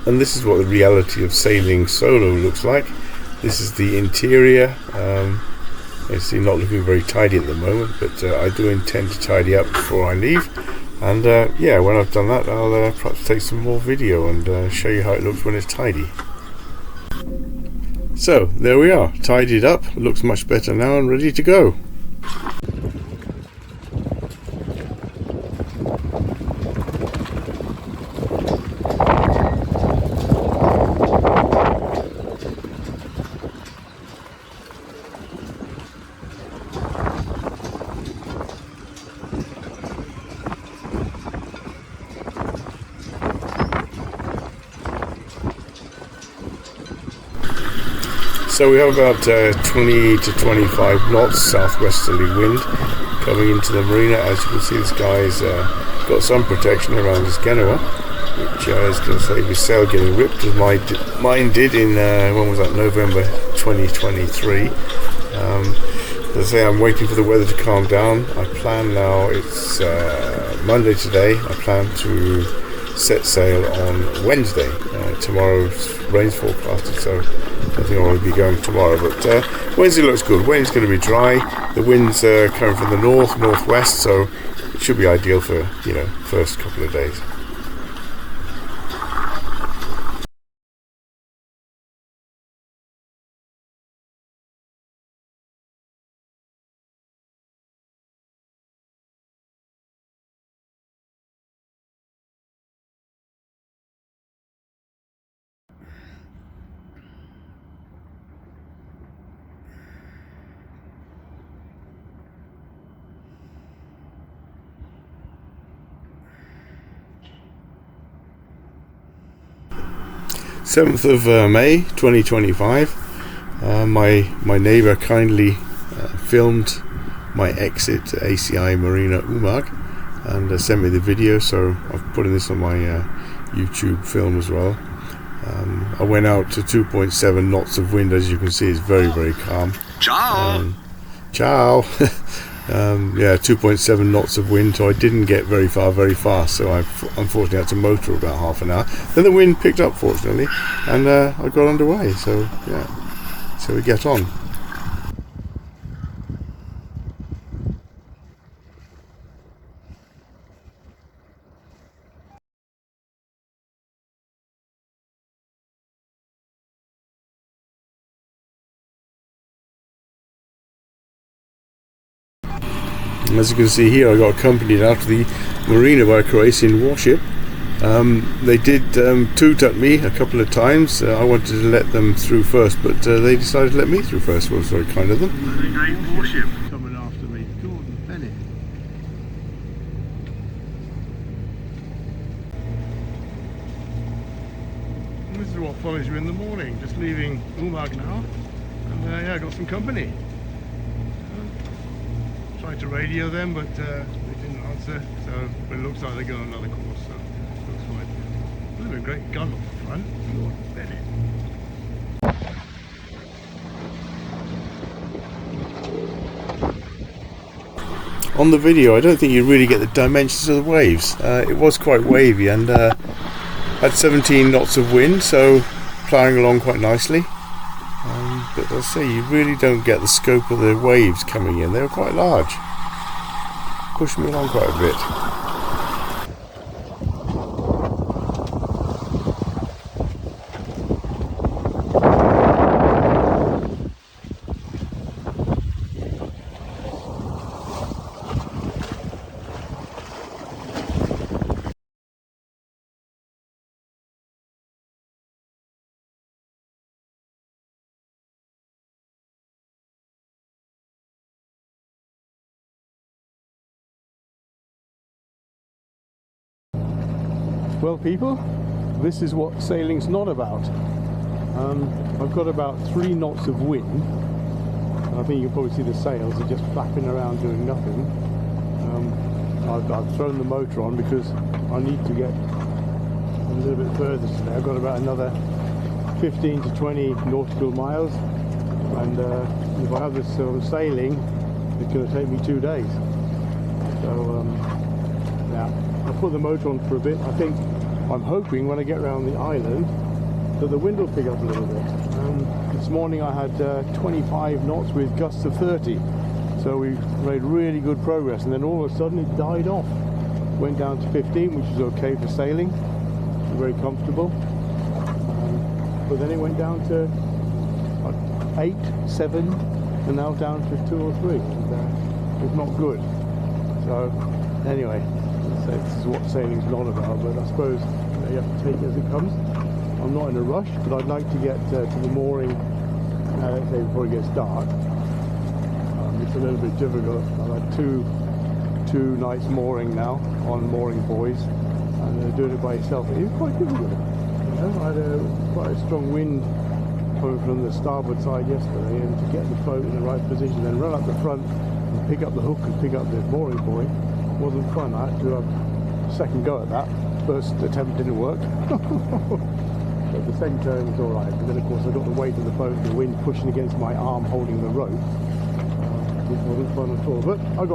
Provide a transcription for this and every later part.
And this is what the reality of sailing solo looks like. This is the interior. It's not looking very tidy at the moment, but I do intend to tidy up before I leave. And yeah, when I've done that, I'll perhaps take some more video and show you how it looks when it's tidy. So there we are, tidied up. It looks much better now and ready to go. So we have about 20 to 25 knots southwesterly wind coming into the marina. As you can see, this guy's got some protection around his Genoa, which is going to save his sail getting ripped, as mine did in, when was that, November 2023. As I say, I'm waiting for the weather to calm down. I plan now, it's Monday today, I plan to set sail on Wednesday. Tomorrow's rain's forecasted, so I think I'll be going tomorrow, but Wednesday looks good. Wednesday's going to be dry. The wind's coming from the northwest, so it should be ideal for, you know, first couple of days. Seventh of May 2025. My neighbour kindly filmed my exit to ACI Marina Umag and sent me the video, so I've put this on my YouTube film as well. I went out to 2.7 knots of wind. As you can see, it's very, very calm. Ciao! Ciao! Yeah, 2.7 knots of wind, so I didn't get very far very fast, so I unfortunately had to motor about half an hour. Then the wind picked up, fortunately, and I got underway, so yeah, so we get on. As you can see here, I got accompanied out to the marina by a Croatian warship. They did toot at me a couple of times. I wanted to let them through first, but they decided to let me through first. Well, it was very kind of them. A great warship coming after me. Gordon Bennett. And this is what follows you in the morning. Just leaving Umag now, and yeah, I got some company. Tried to radio them, but they didn't answer, so it looks like they're going on another course, so it looks fine. Look at a great gun off the front. Lord Bennett. On the video, I don't think you really get the dimensions of the waves. It was quite wavy and had 17 knots of wind, so ploughing along quite nicely. But as I say, you really don't get the scope of the waves coming in. They were quite large. Pushed me along quite a bit. 12 people, this is what sailing's not about. I've got about 3 knots of wind. I think you can probably see the sails are just flapping around doing nothing. I've thrown the motor on because I need to get a little bit further today. I've got about another 15 to 20 nautical miles, and if I have this sort of sailing, it's going to take me 2 days. So yeah, I'll put the motor on for a bit. I think I'm hoping when I get around the island that the wind will pick up a little bit. This morning I had 25 knots with gusts of 30, so we made really good progress, and then all of a sudden it died off. Went down to 15, which is okay for sailing, very comfortable, but then it went down to 8, 7, and now down to 2 or 3, and it's not good. So anyway, this is what sailing's not about, but I suppose you have to take it as it comes. I'm not in a rush, but I'd like to get to the mooring, let's say before it gets dark. It's a little bit difficult. I've had two nights mooring now on mooring buoys, and doing it by yourself is quite difficult. You know, I had quite a strong wind coming from the starboard side yesterday, and to get the boat in the right position, then run up the front and pick up the hook and pick up the mooring buoy wasn't fun. I had to have a second go at that. First attempt didn't work. But the second turn was alright, but then of course I got the weight of the boat, the wind pushing against my arm holding the rope, which wasn't fun at all. But I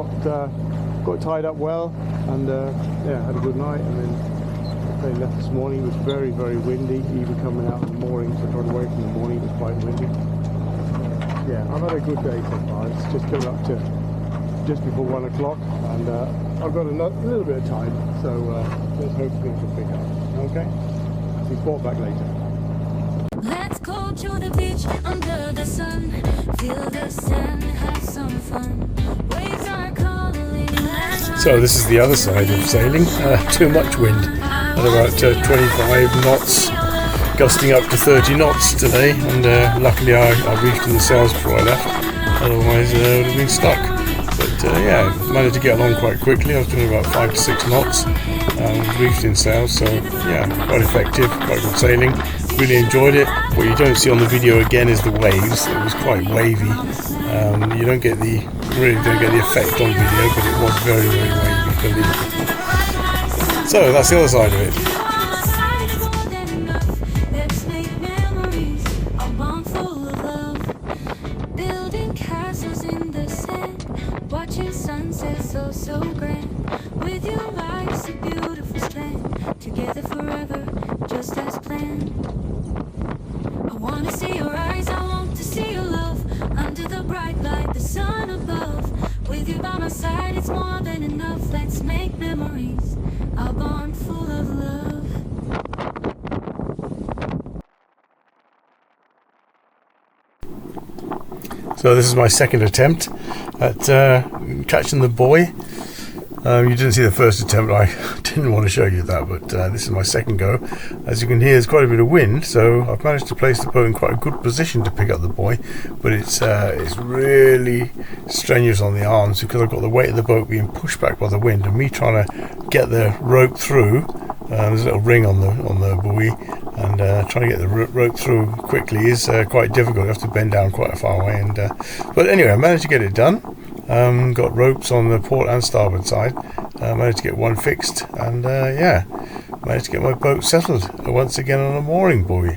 got tied up well, and yeah, had a good night. And then the plane left this morning. It was very, very windy, even coming out of the moorings. I got away from the morning, it was quite windy. Yeah, I've had a good day so far. It's just coming up to just before 1 o'clock, and I've got a little bit of time, so let's hope things will pick up. Okay? Report back later. Let's go to the beach under the sun, feel the sand, have some fun. Waves are calling. So this is the other side of sailing. Too much wind at about 25 knots, gusting up to 30 knots today, and luckily I reefed in the sails before I left, otherwise I would have been stuck. But yeah, managed to get along quite quickly. I was doing about 5 to 6 knots, reefed in sails, so yeah, quite effective, quite good sailing. Really enjoyed it. What you don't see on the video again is the waves. It was quite wavy. You don't get the effect on video, but it was very, very wavy, believe me. So that's the other side of it. So grand, with you life's a beautiful strand, together forever, just as planned. I want to see your eyes, I want to see your love, under the bright light, the sun above. With you by my side, it's more than enough. Let's make memories, a bond full of love. So this is my second attempt at catching the buoy. You didn't see the first attempt. I didn't want to show you that, but this is my second go. As you can hear, there's quite a bit of wind, so I've managed to place the boat in quite a good position to pick up the buoy, but it's really strenuous on the arms because I've got the weight of the boat being pushed back by the wind, and me trying to get the rope through. There's a little ring on the buoy, and trying to get the rope through quickly is quite difficult. You have to bend down quite a far way, but anyway, I managed to get it done. Got ropes on the port and starboard side. Managed to get one fixed, and yeah, managed to get my boat settled once again on a mooring buoy.